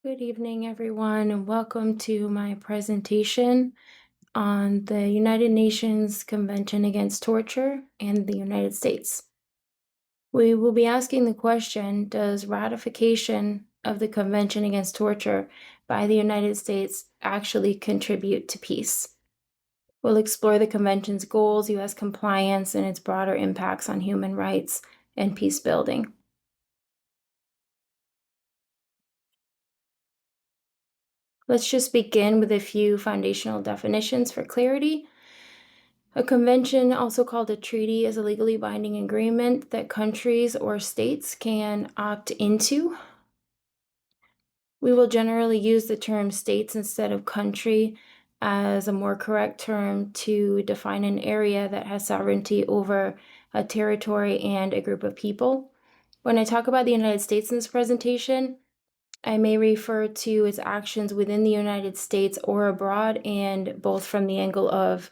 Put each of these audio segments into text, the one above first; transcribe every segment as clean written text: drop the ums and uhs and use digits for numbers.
Good evening, everyone, and welcome to my presentation on the United Nations Convention Against Torture and the United States. We will be asking the question, does ratification of the Convention Against Torture by the United States actually contribute to peace? We'll explore the convention's goals, U.S. compliance, and its broader impacts on human rights and peace building. Let's just begin with a few foundational definitions for clarity. A convention, also called a treaty, is a legally binding agreement that countries or states can opt into. We will generally use the term states instead of country as a more correct term to define an area that has sovereignty over a territory and a group of people. When I talk about the United States in this presentation, I may refer to its actions within the United States or abroad, and both from the angle of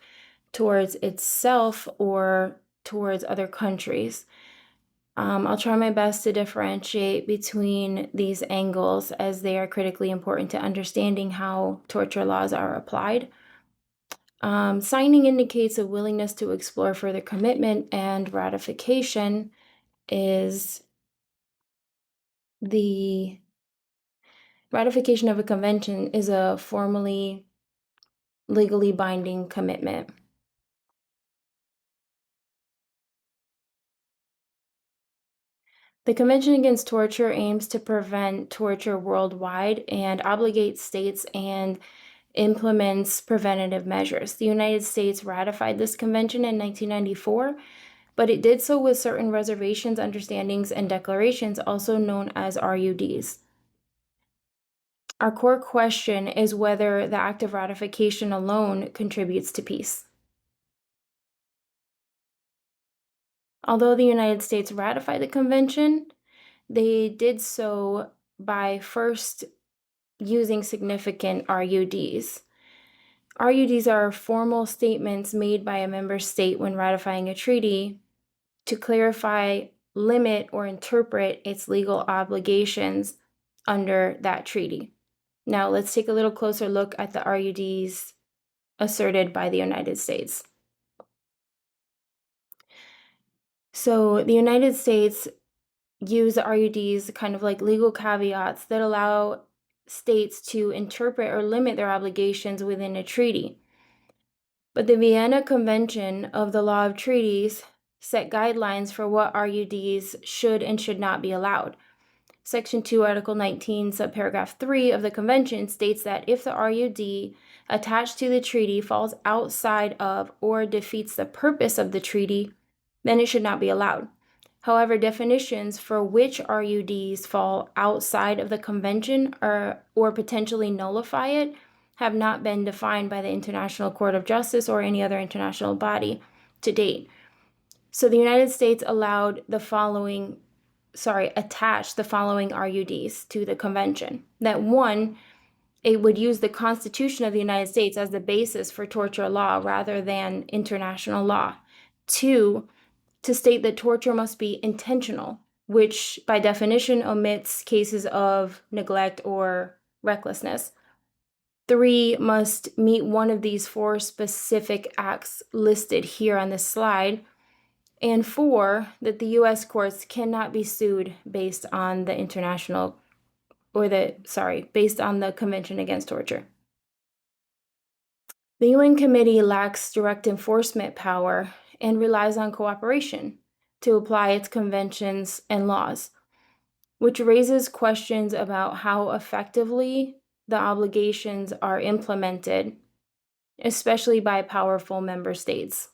towards itself or towards other countries. I'll try my best to differentiate between these angles as they are critically important to understanding how torture laws are applied. Signing indicates a willingness to explore further commitment, and ratification is the ratification of a convention is a formally legally binding commitment. The Convention Against Torture aims to prevent torture worldwide and obligates states and implements preventative measures. The United States ratified this convention in 1994, but it did so with certain reservations, understandings, and declarations, also known as RUDs. Our core question is whether the act of ratification alone contributes to peace. Although the United States ratified the convention, they did so by first using significant RUDs. RUDs are formal statements made by a member state when ratifying a treaty to clarify, limit, or interpret its legal obligations under that treaty. Now, let's take a little closer look at the RUDs asserted by the United States. So, the United States use RUDs kind of like legal caveats that allow states to interpret or limit their obligations within a treaty. But the Vienna Convention of the Law of Treaties set guidelines for what RUDs should and should not be allowed. Section 2, Article 19, subparagraph 3 of the Convention states that if the RUD attached to the treaty falls outside of or defeats the purpose of the treaty, then it should not be allowed. However, definitions for which RUDs fall outside of the convention or potentially nullify it have not been defined by the International Court of Justice or any other international body to date. So the United States attached the following RUDs to the convention. That one, it would use the Constitution of the United States as the basis for torture law rather than international law. Two, to state that torture must be intentional, which by definition omits cases of neglect or recklessness. 3, must meet one of these 4 specific acts listed here on this slide. And 4, that the U.S. courts cannot be sued based on the based on the Convention Against Torture. The UN Committee lacks direct enforcement power and relies on cooperation to apply its conventions and laws, which raises questions about how effectively the obligations are implemented, especially by powerful member states.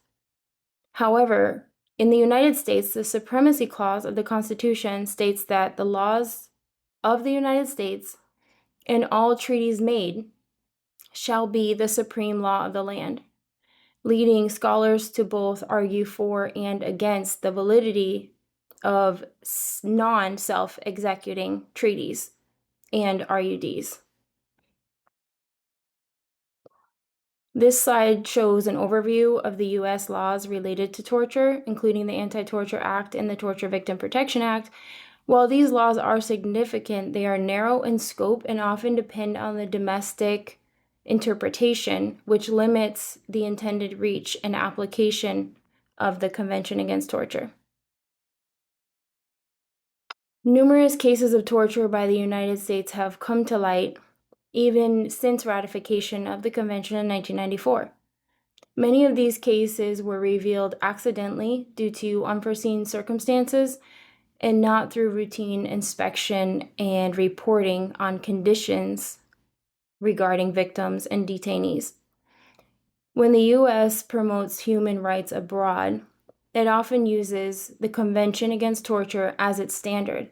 However, in the United States, the Supremacy Clause of the Constitution states that the laws of the United States and all treaties made shall be the supreme law of the land, leading scholars to both argue for and against the validity of non-self-executing treaties and RUDs. This slide shows an overview of the U.S. laws related to torture, including the Anti-Torture Act and the Torture Victim Protection Act, While these laws are significant, they are narrow in scope and often depend on the domestic interpretation, which limits the intended reach and application of the Convention Against Torture. Numerous cases of torture by the United States have come to light, even since ratification of the Convention in 1994. Many of these cases were revealed accidentally due to unforeseen circumstances and not through routine inspection and reporting on conditions regarding victims and detainees. When the U.S. promotes human rights abroad, it often uses the Convention Against Torture as its standard.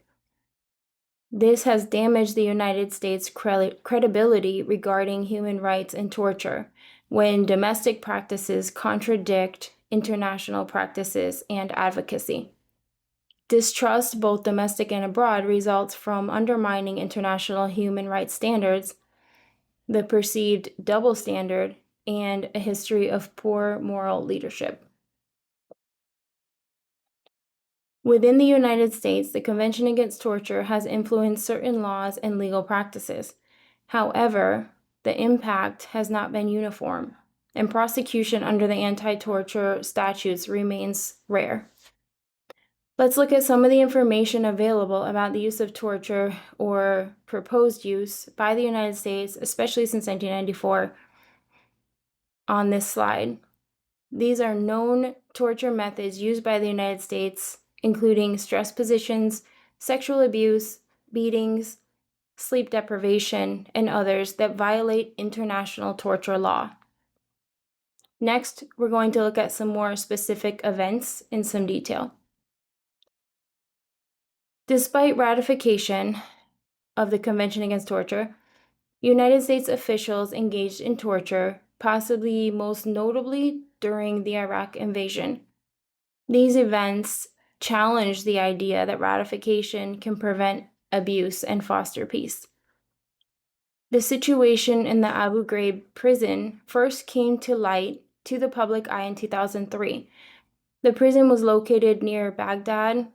This has damaged the United States' credibility regarding human rights and torture when domestic practices contradict international practices and advocacy. Distrust, both domestic and abroad, results from undermining international human rights standards, the perceived double standard, and a history of poor moral leadership. Within the United States, the Convention Against Torture has influenced certain laws and legal practices. However, the impact has not been uniform, and prosecution under the anti-torture statutes remains rare. Let's look at some of the information available about the use of torture or proposed use by the United States, especially since 1994, on this slide. These are known torture methods used by the United States, including stress positions, sexual abuse, beatings, sleep deprivation, and others that violate international torture law. Next, we're going to look at some more specific events in some detail. Despite ratification of the Convention Against Torture, United States officials engaged in torture, possibly most notably during the Iraq invasion. These events challenge the idea that ratification can prevent abuse and foster peace. The situation in the Abu Ghraib prison first came to light to the public eye in 2003. The prison was located near Baghdad,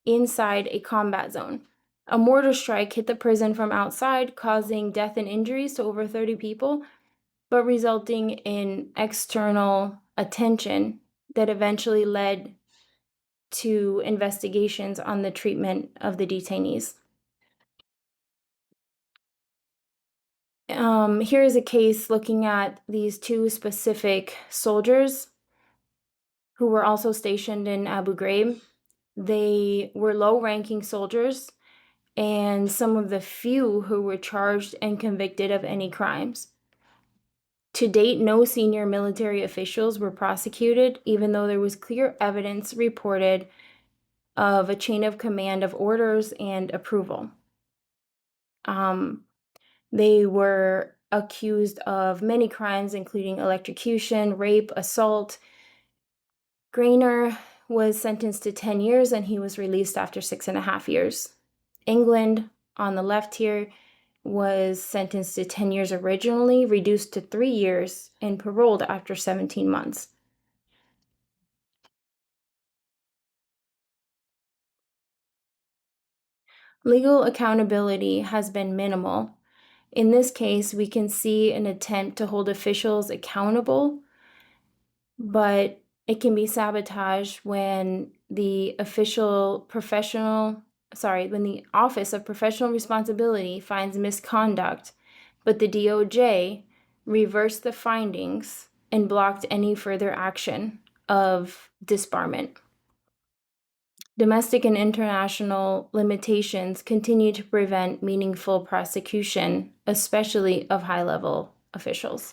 inside a combat zone. A mortar strike hit the prison from outside, causing death and injuries to over 30 people, but resulting in external attention that eventually led to investigations on the treatment of the detainees. Here is a case looking at these two specific soldiers who were also stationed in Abu Ghraib. They were low-ranking soldiers and some of the few who were charged and convicted of any crimes. To date, no senior military officials were prosecuted, even though there was clear evidence reported of a chain of command of orders and approval. They were accused of many crimes, including electrocution, rape, assault. Grainer was sentenced to 10 years and he was released after 6.5 years. England, on the left here, was sentenced to 10 years originally, reduced to 3 years, and paroled after 17 months. Legal accountability has been minimal. In this case, we can see an attempt to hold officials accountable, but it can be sabotaged when the when the Office of Professional Responsibility finds misconduct, but the DOJ reversed the findings and blocked any further action of disbarment. Domestic and international limitations continue to prevent meaningful prosecution, especially of high-level officials.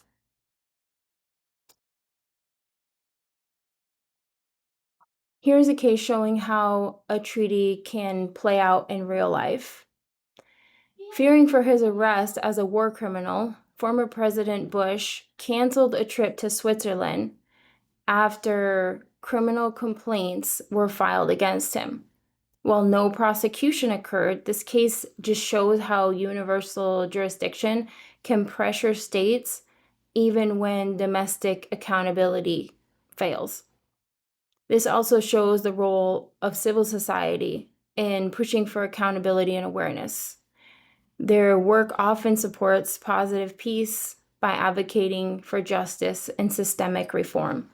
Here's a case showing how a treaty can play out in real life. Fearing for his arrest as a war criminal, former President Bush canceled a trip to Switzerland after criminal complaints were filed against him. While no prosecution occurred, this case just shows how universal jurisdiction can pressure states even when domestic accountability fails. This also shows the role of civil society in pushing for accountability and awareness. Their work often supports positive peace by advocating for justice and systemic reform.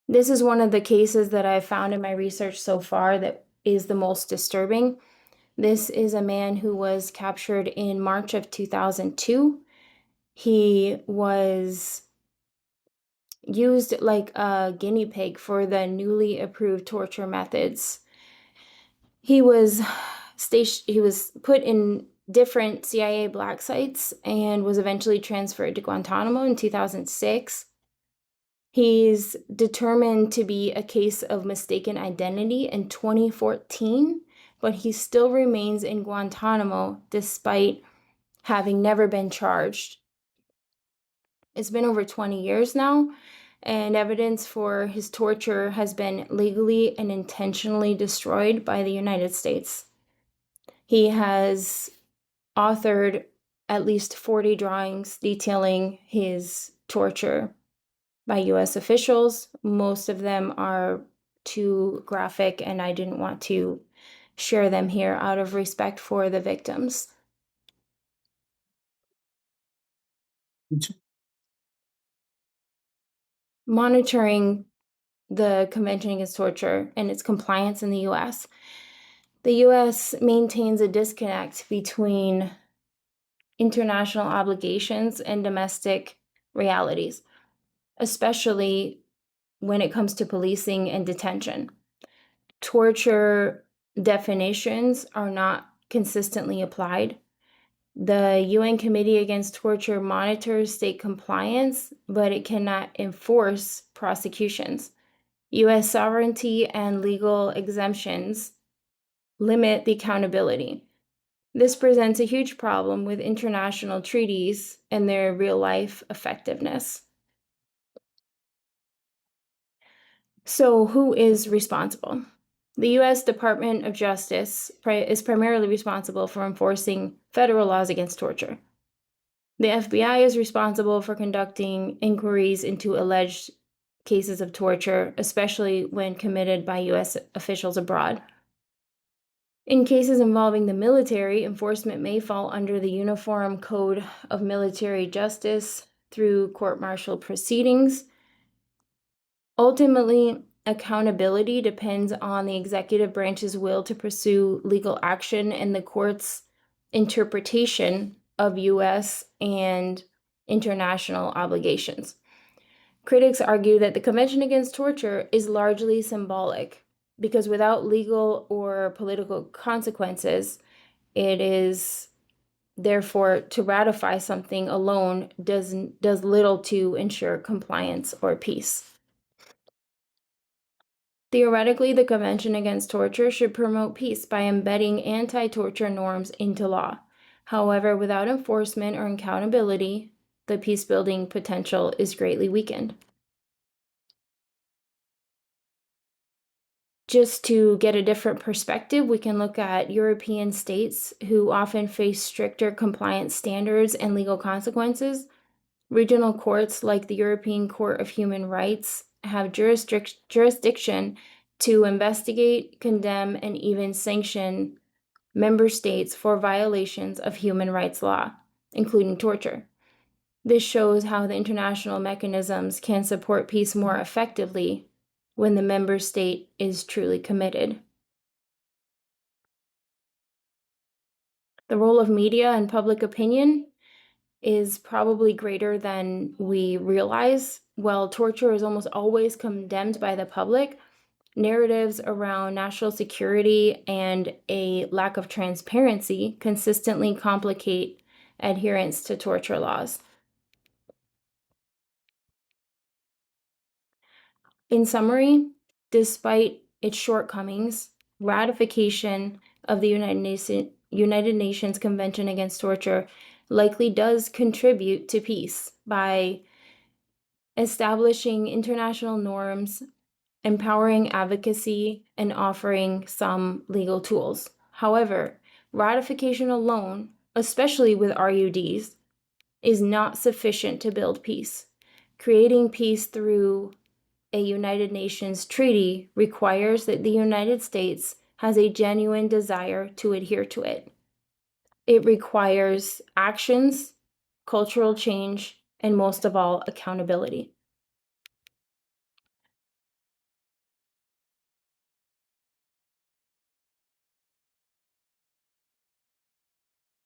This is one of the cases that I've found in my research so far that is the most disturbing. This is a man who was captured in March of 2002. He was used like a guinea pig for the newly approved torture methods. He was put in different CIA black sites and was eventually transferred to Guantanamo in 2006. He's determined to be a case of mistaken identity in 2014, but he still remains in Guantanamo despite having never been charged. It's been over 20 years now, and evidence for his torture has been legally and intentionally destroyed by the United States. He has authored at least 40 drawings detailing his torture by US officials. Most of them are too graphic, and I didn't want to share them here out of respect for the victims. Monitoring the Convention Against Torture and its compliance in the US. The US maintains a disconnect between international obligations and domestic realities, especially when it comes to policing and detention. Torture definitions are not consistently applied. The UN Committee Against Torture monitors state compliance, but it cannot enforce prosecutions. US sovereignty and legal exemptions limit the accountability. This presents a huge problem with international treaties and their real-life effectiveness. So, who is responsible? The U.S. Department of Justice is primarily responsible for enforcing federal laws against torture. The FBI is responsible for conducting inquiries into alleged cases of torture, especially when committed by U.S. officials abroad. In cases involving the military, enforcement may fall under the Uniform Code of Military Justice through court-martial proceedings. Ultimately, accountability depends on the executive branch's will to pursue legal action and the court's interpretation of U.S. and international obligations. Critics argue that the Convention Against Torture is largely symbolic because without legal or political consequences, it is therefore to ratify something alone does little to ensure compliance or peace. Theoretically, the Convention Against Torture should promote peace by embedding anti-torture norms into law. However, without enforcement or accountability, the peace-building potential is greatly weakened. Just to get a different perspective, we can look at European states who often face stricter compliance standards and legal consequences. Regional courts like the European Court of Human Rights have jurisdiction to investigate, condemn, and even sanction member states for violations of human rights law, including torture. This shows how the international mechanisms can support peace more effectively when the member state is truly committed. The role of media and public opinion is probably greater than we realize. While torture is almost always condemned by the public, narratives around national security and a lack of transparency consistently complicate adherence to torture laws. In summary, despite its shortcomings, ratification of the United Nations Convention Against Torture likely does contribute to peace by establishing international norms, empowering advocacy, and offering some legal tools. However, ratification alone, especially with RUDs, is not sufficient to build peace. Creating peace through a United Nations treaty requires that the United States has a genuine desire to adhere to it. It requires actions, cultural change, and most of all, accountability.